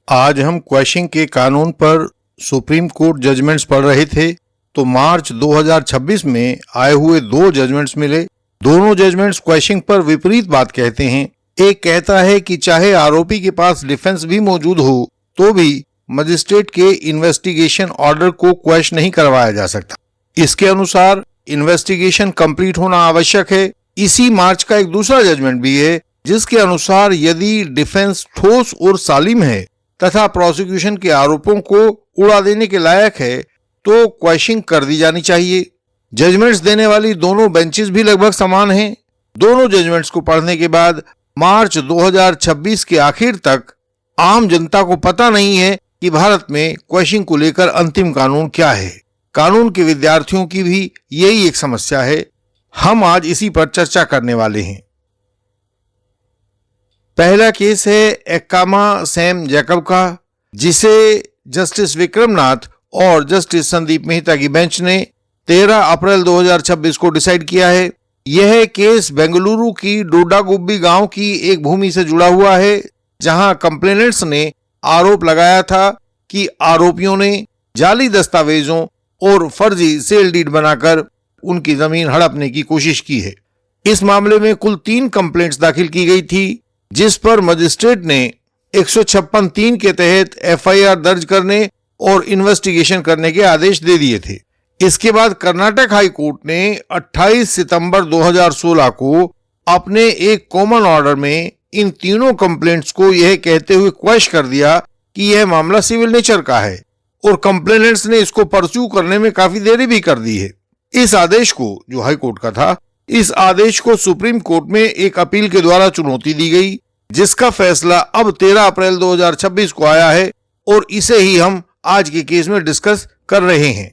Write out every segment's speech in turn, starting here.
आज हम क्वेश्चन के कानून पर सुप्रीम कोर्ट जजमेंट्स पढ़ रहे थे तो मार्च 2026 में आए हुए दो जजमेंट्स मिले। दोनों जजमेंट्स क्वेश्चन पर विपरीत बात कहते हैं। एक कहता है कि चाहे आरोपी के पास डिफेंस भी मौजूद हो तो भी मजिस्ट्रेट के इन्वेस्टिगेशन ऑर्डर को क्वेश्चन नहीं करवाया जा सकता। इसके अनुसार इन्वेस्टिगेशन कंप्लीट होना आवश्यक है। इसी मार्च का एक दूसरा जजमेंट भी है जिसके अनुसार यदि डिफेंस ठोस और सालिम है तथा प्रोसिक्यूशन के आरोपों को उड़ा देने के लायक है तो क्वेश्चन कर दी जानी चाहिए। जजमेंट्स देने वाली दोनों बेंचेस भी लगभग समान हैं। दोनों जजमेंट्स को पढ़ने के बाद मार्च 2026 के आखिर तक आम जनता को पता नहीं है कि भारत में क्वेश्चन को लेकर अंतिम कानून क्या है। कानून के विद्यार्थियों की भी यही एक समस्या है। हम आज इसी पर चर्चा करने वाले हैं। पहला केस है एक्कामा सैम जैकब का, जिसे जस्टिस विक्रमनाथ और जस्टिस संदीप मेहता की बेंच ने 13 अप्रैल 2026 को डिसाइड किया है। यह केस बेंगलुरु की डोडागुब्बी गांव की एक भूमि से जुड़ा हुआ है जहां कंप्लेनेंट्स ने आरोप लगाया था कि आरोपियों ने जाली दस्तावेजों और फर्जी सेल डीड बनाकर उनकी जमीन हड़पने की कोशिश की है। इस मामले में कुल 3 कंप्लेंट्स दाखिल की गई थी जिस पर मजिस्ट्रेट ने 156(3) के तहत एफआईआर दर्ज करने और इन्वेस्टिगेशन करने के आदेश दे दिए थे। इसके बाद कर्नाटक हाई कोर्ट ने 28 सितंबर 2016 को अपने एक कॉमन ऑर्डर में इन तीनों कंप्लेंट्स को यह कहते हुए क्वैश कर दिया कि यह मामला सिविल नेचर का है और कंप्लेनेंट्स ने इसको परस्यू करने में काफी देरी भी कर दी है। इस आदेश को, जो हाई कोर्ट का था, इस आदेश को सुप्रीम कोर्ट में एक अपील के द्वारा चुनौती दी गई जिसका फैसला अब 13 अप्रैल 2026 को आया है और इसे ही हम आज के केस में डिस्कस कर रहे हैं।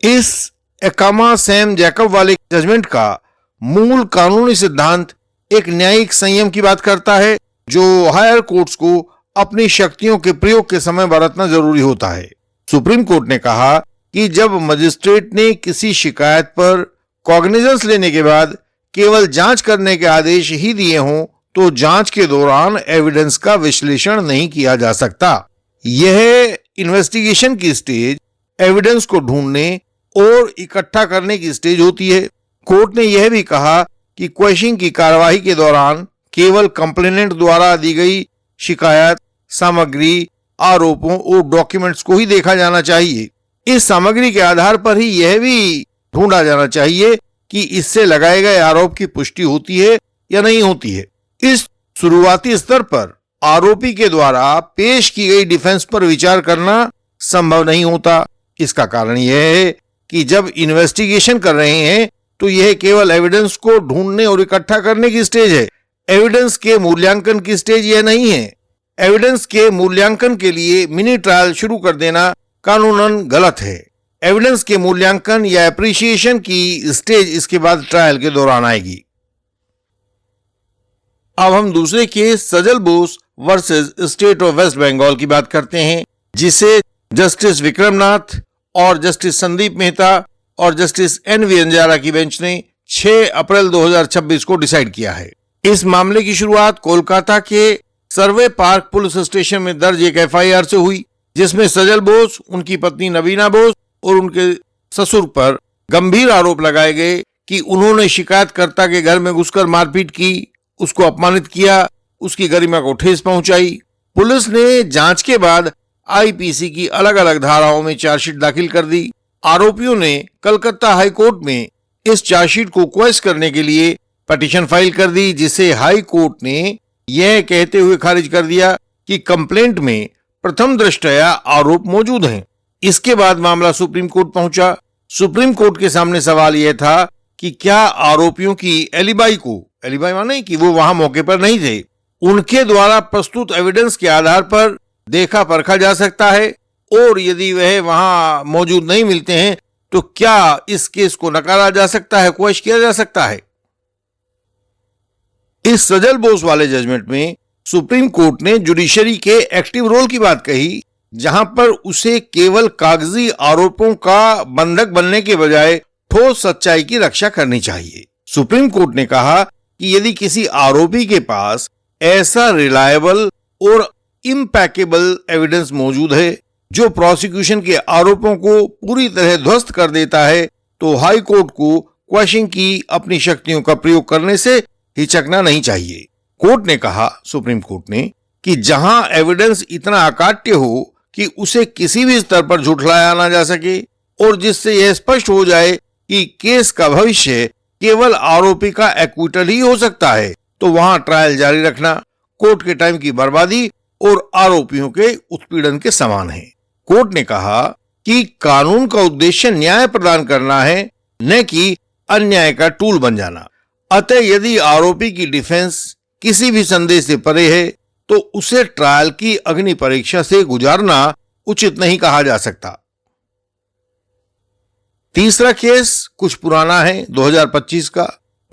इस एक्कामा सैम जैकब वाले जजमेंट का मूल कानूनी सिद्धांत एक न्यायिक संयम की बात करता है जो हायर कोर्ट्स को अपनी शक्तियों के प्रयोग के समय बरतना जरूरी होता है। सुप्रीम कोर्ट ने कहा कि जब मजिस्ट्रेट ने किसी शिकायत पर कॉग्निजेंस लेने के बाद केवल जांच करने के आदेश ही दिए हों तो जांच के दौरान एविडेंस का विश्लेषण नहीं किया जा सकता। यह इन्वेस्टिगेशन की स्टेज एविडेंस को ढूंढने और इकट्ठा करने की स्टेज होती है। कोर्ट ने यह भी कहा कि क्वेश्चन की कार्यवाही के दौरान केवल कंप्लेनेंट द्वारा दी गई शिकायत, सामग्री, आरोपों और डॉक्यूमेंट्स को ही देखा जाना चाहिए। इस सामग्री के आधार पर ही यह भी ढूंढा जाना चाहिए कि इससे लगाए गए आरोप की पुष्टि होती है या नहीं होती है। इस शुरुआती स्तर पर आरोपी के द्वारा पेश की गई डिफेंस पर विचार करना संभव नहीं होता। इसका कारण यह है कि जब इन्वेस्टिगेशन कर रहे हैं तो यह केवल एविडेंस को ढूंढने और इकट्ठा करने की स्टेज है। एविडेंस के मूल्यांकन की स्टेज यह नहीं है। एविडेंस के मूल्यांकन के लिए मिनी ट्रायल शुरू कर देना कानूनन गलत है। एविडेंस के मूल्यांकन या एप्रिसिएशन की स्टेज इसके बाद ट्रायल के दौरान आएगी। अब हम दूसरे case Sajal Bose versus state of West Bengal की बात करते हैं जिसे जस्टिस विक्रमनाथ और जस्टिस संदीप मेहता और जस्टिस एन.वी. अंजारा की बेंच ने 6 अप्रैल 2026 को डिसाइड किया है। इस मामले की शुरुआत कोलकाता के सर्वे पार्क पुलिस स्टेशन में दर्ज एक एफआईआर से हुई जिसमें सजल बोस, उनकी पत्नी नवीना बोस और उनके ससुर पर गंभीर आरोप लगाए गए कि उन्होंने शिकायतकर्ता के घर में घुसकर मारपीट की, उसको अपमानित किया, उसकी गरिमा को ठेस पहुंचाई। पुलिस ने जांच के बाद आईपीसी की अलग अलग धाराओं में चार्जशीट दाखिल कर दी। आरोपियों ने कलकत्ता हाई कोर्ट में इस चार्जशीट को क्वेश करने के लिए पिटीशन फाइल कर दी जिसे हाई कोर्ट ने यह कहते हुए खारिज कर दिया कि कंप्लेंट में प्रथम दृष्टया आरोप मौजूद हैं। इसके बाद मामला सुप्रीम कोर्ट पहुंचा। सुप्रीम कोर्ट के सामने सवाल यह था कि क्या आरोपियों की एलिबाई माने कि वो वहां मौके पर नहीं थे, उनके द्वारा प्रस्तुत एविडेंस के आधार पर देखा परखा जा सकता है और यदि वह वहां मौजूद नहीं मिलते हैं तो क्या इस केस को नकारा जा सकता है, क्वेश किया जा सकता है। इस सजल बोस वाले जजमेंट में सुप्रीम कोर्ट ने जुडिशरी के एक्टिव रोल की बात कही जहां पर उसे केवल कागजी आरोपों का बंधक बनने के बजाय ठोस सच्चाई की रक्षा करनी चाहिए। सुप्रीम कोर्ट ने कहा कि यदि किसी आरोपी के पास ऐसा रिलायबल और इम्पैकेबल एविडेंस मौजूद है जो प्रोसिक्यूशन के आरोपों को पूरी तरह ध्वस्त कर देता है, तो हाई कोर्ट को क्वेश्चन की अपनी शक्तियों का प्रयोग करने से हिचकना नहीं चाहिए। कोर्ट ने कहा, सुप्रीम कोर्ट ने, कि जहां एविडेंस इतना अकाट्य हो कि उसे किसी भी स्तर पर झुठलाया ना जा सके और जिससे यह स्पष्ट हो जाए कि केस का भविष्य केवल आरोपी का एक्विटल ही हो सकता है, तो वहां ट्रायल जारी रखना कोर्ट के टाइम की बर्बादी और आरोपियों के उत्पीड़न के समान है। कोर्ट ने कहा कि कानून का उद्देश्य न्याय प्रदान करना है, न कि अन्याय का टूल बन जाना। अतः यदि आरोपी की डिफेंस किसी भी संदेह से परे है तो उसे ट्रायल की अग्नि परीक्षा से गुजारना उचित नहीं कहा जा सकता। तीसरा केस कुछ पुराना है, 2025 का,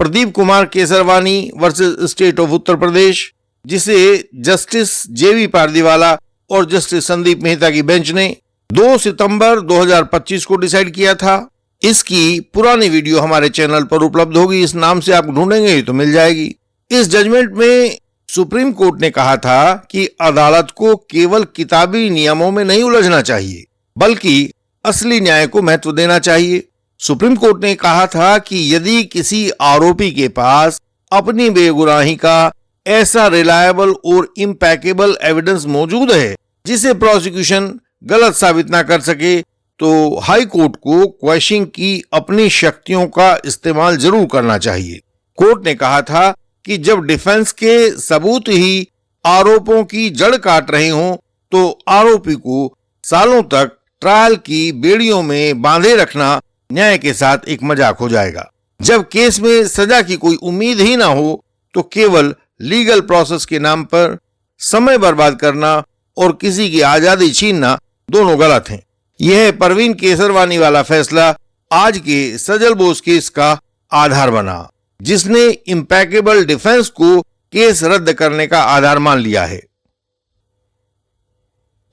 Pradeep Kumar Kesarwani versus state of Uttar Pradesh, जिसे जस्टिस जेवी पारदीवाला और जस्टिस संदीप मेहता की बेंच ने 2 सितंबर 2025 को डिसाइड किया था। इसकी पुरानी वीडियो हमारे चैनल पर उपलब्ध होगी, इस नाम से आप ढूंढेंगे तो मिल जाएगी। इस जजमेंट में सुप्रीम कोर्ट ने कहा था कि अदालत को केवल किताबी नियमों में नहीं उलझना चाहिए, बल्कि असली न्याय को महत्व देना चाहिए। सुप्रीम कोर्ट ने कहा था कि यदि किसी आरोपी के पास अपनी बेगुनाही का ऐसा रिलायबल और इम्पैकेबल एविडेंस मौजूद है जिसे प्रोसिक्यूशन गलत साबित ना कर सके, तो हाई कोर्ट को क्वेश्चन की अपनी शक्तियों का इस्तेमाल जरूर करना चाहिए। कोर्ट ने कहा था कि जब डिफेंस के सबूत ही आरोपों की जड़ काट रहे हों, तो आरोपी को सालों तक ट्रायल की बेड़ियों में बांधे रखना न्याय के साथ एक मजाक हो जाएगा। जब केस में सजा की कोई उम्मीद ही ना हो, तो केवल लीगल प्रोसेस के नाम पर समय बर्बाद करना और किसी की आजादी छीनना दोनों गलत हैं। यह परवीन केसरवानी वाला फैसला आज के सजल बोस केस का आधार बना, जिसने इम्पैकेबल डिफेंस को केस रद्द करने का आधार मान लिया है।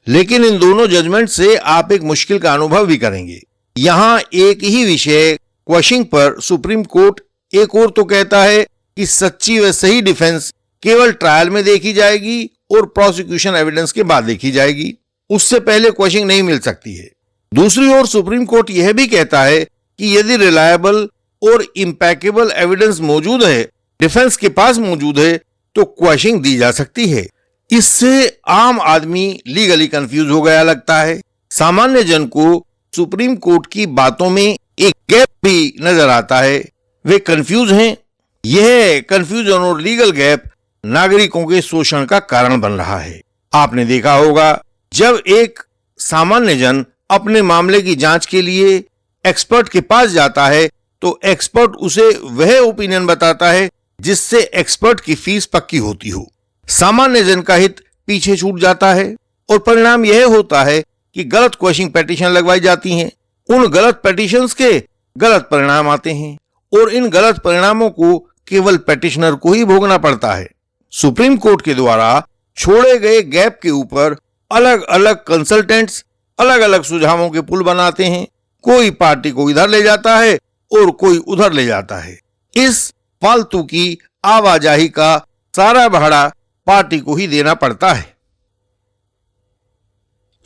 लेकिन इन दोनों जजमेंट से आप एक मुश्किल का अनुभव भी करेंगे। यहां एक ही विषय क्वेश्चन पर सुप्रीम कोर्ट एक और तो कहता है कि सच्ची व सही डिफेंस केवल ट्रायल में देखी जाएगी और प्रोसिक्यूशन एविडेंस के बाद देखी जाएगी, उससे पहले क्वेश्चन नहीं मिल सकती है। दूसरी ओर सुप्रीम कोर्ट यह भी कहता है कि यदि रिलायबल और इम्पैकेबल एविडेंस मौजूद है, डिफेंस के पास मौजूद है, तो क्वेश्चन दी जा सकती है। इससे आम आदमी लीगली कंफ्यूज हो गया लगता है। सामान्य जन को सुप्रीम कोर्ट की बातों में एक गैप भी नजर आता है। वे कंफ्यूज हैं। यह कंफ्यूजन और लीगल गैप नागरिकों के शोषण का कारण बन रहा है। आपने देखा होगा, जब एक सामान्य जन अपने मामले की जांच के लिए एक्सपर्ट के पास जाता है, तो एक्सपर्ट उसे वह ओपिनियन बताता है जिससे एक्सपर्ट की फीस पक्की होती हो। सामान्य जन का हित पीछे छूट जाता है और परिणाम यह होता है कि गलत क्वेश्चन पिटीशन लगवाई जाती हैं। उन गलत पिटीशंस के गलत परिणाम आते हैं और इन गलत परिणामों को केवल पिटीशनर को ही भोगना पड़ता है। सुप्रीम कोर्ट के द्वारा छोड़े गए गैप के ऊपर अलग अलग कंसल्टेंट्स अलग अलग सुझावों के पुल बनाते हैं। कोई पार्टी को इधर ले जाता है और कोई उधर ले जाता है। इस फालतू की आवाजाही का सारा भाड़ा पार्टी को ही देना पड़ता है।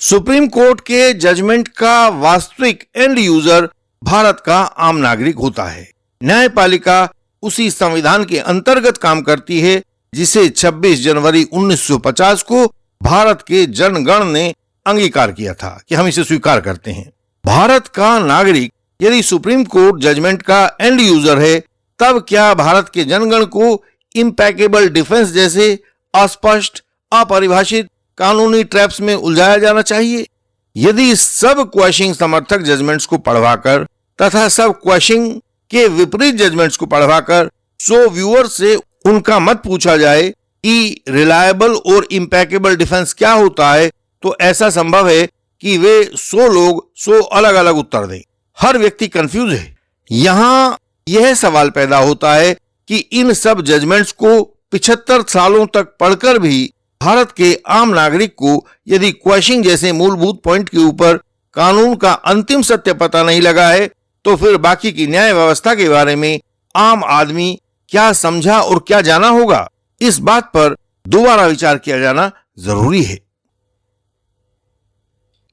सुप्रीम कोर्ट के जजमेंट का वास्तविक एंड यूजर भारत का आम नागरिक होता है। न्यायपालिका उसी संविधान के अंतर्गत काम करती है जिसे 26 जनवरी 1950 को भारत के जनगण ने अंगीकार किया था कि हम इसे स्वीकार करते हैं। भारत का नागरिक यदि सुप्रीम कोर्ट जजमेंट का एंड यूजर है, तब क्या भारत के जनगण को इम्पैकेबल डिफेंस जैसे अस्पष्ट, अपरिभाषित कानूनी ट्रैप्स में उलझाया जाना चाहिए? यदि सब क्वेश्चन समर्थक जजमेंट्स को पढ़वाकर तथा सब क्वेश्चन के विपरीत जजमेंट्स को पढ़वाकर 100 व्यूअर से उनका मत पूछा जाए कि रिलायबल और इम्पैकेबल डिफेंस क्या होता है, तो ऐसा संभव है कि वे 100 लोग 100 अलग अलग उत्तर दें। हर व्यक्ति कंफ्यूज है। यहां यह सवाल पैदा होता है कि इन सब जजमेंट्स को 75 सालों तक पढ़कर भी भारत के आम नागरिक को यदि क्वेश्चन जैसे मूलभूत पॉइंट के ऊपर कानून का अंतिम सत्य पता नहीं लगा है, तो फिर बाकी की न्याय व्यवस्था के बारे में आम आदमी क्या समझा और क्या जाना होगा, इस बात पर दोबारा विचार किया जाना जरूरी है।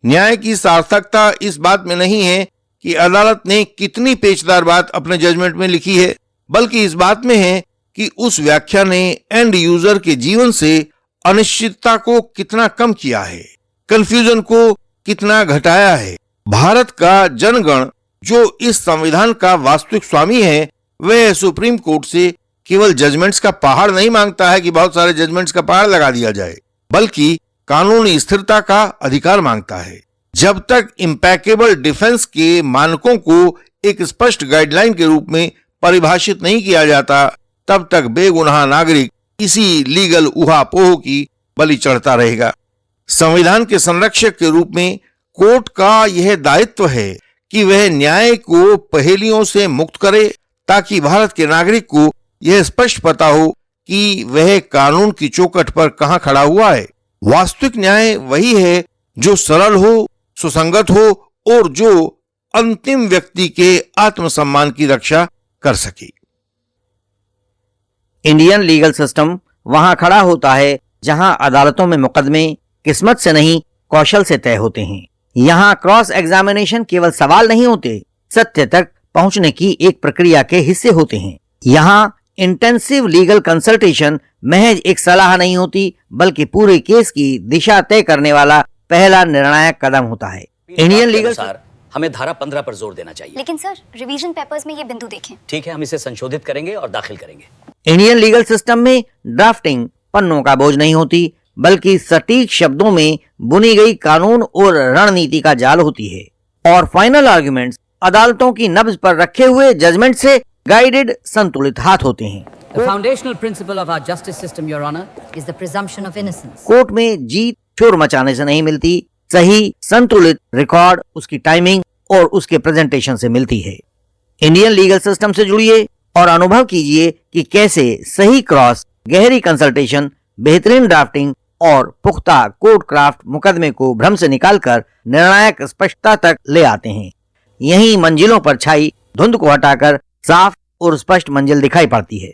न्याय की सार्थकता इस बात में नहीं है कि अदालत ने कितनी पेचदार बात अपने जजमेंट में लिखी है, बल्कि इस बात में है कि उस व्याख्या ने एंड यूजर के जीवन से अनिश्चितता को कितना कम किया है, कंफ्यूजन को कितना घटाया है। भारत का जनगण जो इस संविधान का वास्तविक स्वामी है, वह सुप्रीम कोर्ट से केवल जजमेंट्स का पहाड़ नहीं मांगता है कि बहुत सारे जजमेंट्स का पहाड़ लगा दिया जाए, बल्कि कानूनी स्थिरता का अधिकार मांगता है। जब तक इम्पैकेबल डिफेंस के मानकों को एक स्पष्ट गाइडलाइन के रूप में परिभाषित नहीं किया जाता, तब तक बेगुनाह नागरिक इसी लीगल उहापोह की बलि चढ़ता रहेगा। संविधान के संरक्षक के रूप में कोर्ट का यह दायित्व है कि वह न्याय को पहेलियों से मुक्त करे, ताकि भारत के नागरिक को यह स्पष्ट पता हो कि वह कानून की चौखट पर कहां खड़ा हुआ है। वास्तविक न्याय वही है जो सरल हो, सुसंगत हो और जो अंतिम व्यक्ति के आत्मसम्मान की रक्षा कर सके। इंडियन लीगल सिस्टम वहां खड़ा होता है जहां अदालतों में मुकदमे किस्मत से नहीं कौशल से तय होते हैं। यहाँ क्रॉस एग्जामिनेशन केवल सवाल नहीं होते, सत्य तक पहुंचने की एक प्रक्रिया के हिस्से होते हैं। यहाँ इंटेंसिव लीगल कंसल्टेशन महज एक सलाह नहीं होती, बल्कि पूरे केस की दिशा तय करने वाला पहला निर्णायक कदम होता है। इंडियन लीगल हमें धारा 15 पर जोर देना चाहिए। लेकिन सर, रिवीजन पेपर्स में ये बिंदु देखें। ठीक है, हम इसे संशोधित करेंगे और दाखिल करेंगे। इंडियन लीगल सिस्टम में ड्राफ्टिंग पन्नों का बोझ नहीं होती, बल्कि सटीक शब्दों में बुनी गई कानून और रणनीति का जाल होती है। और फाइनल आर्गुमेंट्स अदालतों की नब्ज पर रखे हुए जजमेंट से गाइडेड संतुलित हाथ होते हैं। The foundational principle of our justice system, Your Honor, is the presumption of innocence. Court में जीत शोर मचाने से नहीं मिलती, सही संतुलित रिकॉर्ड उसकी टाइमिंग और उसके प्रेजेंटेशन से मिलती है। इंडियन लीगल सिस्टम से जुड़िए और अनुभव कीजिए कि कैसे सही क्रॉस, गहरी कंसल्टेशन, बेहतरीन ड्राफ्टिंग और पुख्ता कोर्ट क्राफ्ट मुकदमे को भ्रम से निकालकर निर्णायक स्पष्टता तक ले आते हैं। यही मंजिलों पर छाई धुंध को हटाकर साफ और स्पष्ट मंजिल दिखाई पड़ती है।